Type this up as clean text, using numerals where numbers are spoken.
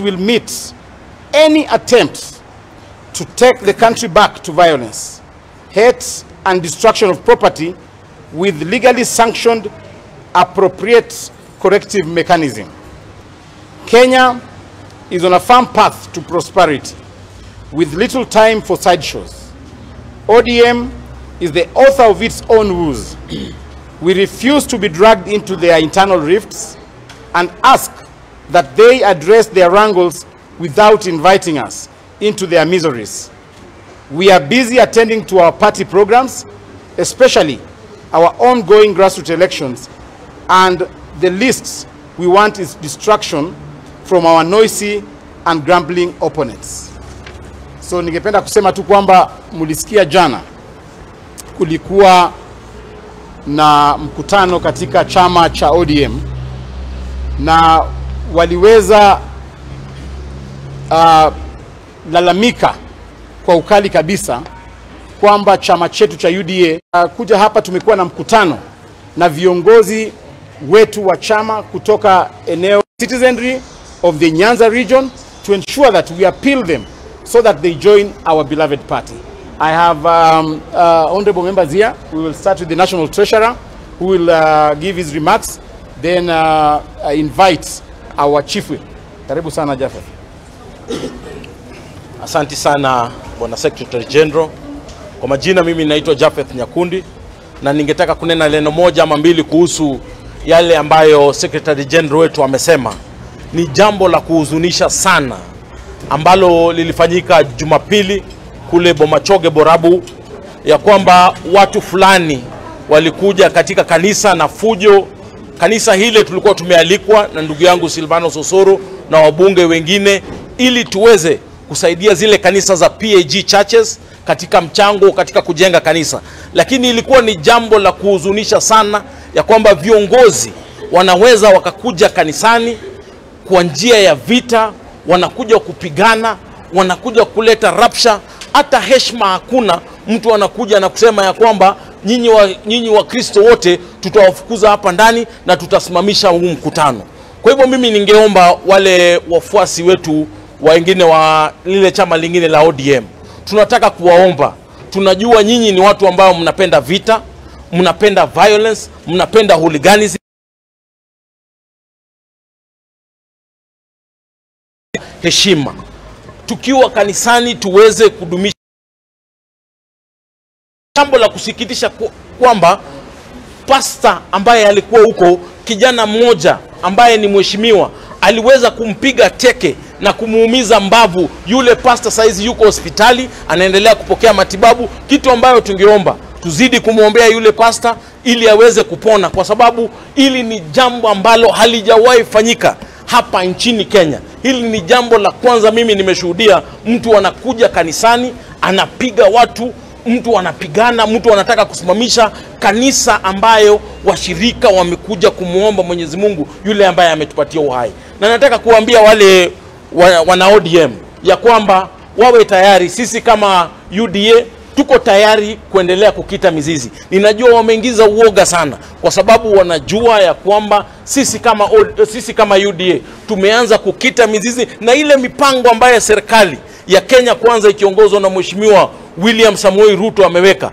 will meet any attempt to take the country back to violence, hate, and destruction of property with legally sanctioned, appropriate corrective mechanism. Kenya is on a firm path to prosperity, with little time for sideshows. ODM is the author of its own woes. We refuse to be dragged into their internal rifts and ask that they address their wrangles without inviting us into their miseries. We are busy attending to our party programs, especially our ongoing grassroots elections, and the least we want is distraction from our noisy and grumbling opponents. So ningependa kusema tu kwamba mulisikia jana kulikuwa na mkutano katika chama cha ODM na waliweza lalamika kwa ukali kabisa kwamba chama chetu cha UDA kuja hapa. Tumekuwa na mkutano na viongozi wetu wa chama kutoka eneo citizenry of the Nyanza region to ensure that we appeal them so that they join our beloved party. I have honorable members here. We will start with the National Treasurer, who will give his remarks. Then invite our chief whip. Karibu sana Japheth. Asante sana Bwana Secretary General. Kwa majina mimi naitwa Japheth Nyakundi, na ningetaka kunena neno moja ama mbili kuhusu yale ambayo Secretary General wetu amesema. Ni jambo la kuhuzunisha sana ambalo lilifanyika Jumapili kule Bomachoge Borabu, ya kwamba watu fulani walikuja katika kanisa na fujo. Kanisa hile tulikuwa tumealikwa na ndugu yangu Silvano Sosoro na wabunge wengine ili tuweze kusaidia zile kanisa za PAG churches katika mchango katika kujenga kanisa. Lakini ilikuwa ni jambo la kuhuzunisha sana ya kwamba viongozi wanaweza wakakuja kanisani kwa njia ya vita, wanakuja kupigana, wanakuja kuleta rapsha, hata heshima hakuna. Mtu anakuja na kusema ya kwamba nyinyi wa Kristo wote tutawafukuza hapa ndani na tutasimamisha huu mkutano. Kwa hivyo mimi ningeomba wale wafuasi wetu wengine wa lile chama lingine la ODM, tunataka kuwaomba. Tunajua nyinyi ni watu ambao mnapenda vita, mnapenda violence, mnapenda hooliganism. Heshima. Tukiwa kanisani tuweze kudumisha. Jambo la kusikitisha kwamba pastor ambaye alikuwa huko, kijana mmoja ambaye ni mheshimiwa, aliweza kumpiga teke na kumuumiza mbavu. Yule pastor saizi yuko hospitali, anaendelea kupokea matibabu. Kitu ambayo tungeomba tuzidi kumuombea yule pastor ili aweze kupona, kwa sababu hili ni jambo ambalo halijawahi fanyika hapa nchini Kenya. Hili ni jambo la kwanza mimi nimeshuhudia. Mtu anakuja kanisani, anapiga watu, mtu anapigana, mtu anataka kusimamisha kanisa ambayo washirika wamekuja kumuomba Mwenyezi Mungu yule ambaye ametupatia uhai. Na nataka kuambia wale wana ODM ya kwamba wawe tayari. Sisi kama UDA tuko tayari kuendelea kukita mizizi. Ninajua wameingiza uoga sana kwa sababu wanajua ya kwamba sisi kama UDA tumeanza kukita mizizi na ile mipango ambayo serikali ya Kenya Kwanza ikiongozwa na Mheshimiwa William Samoei Ruto ameweka.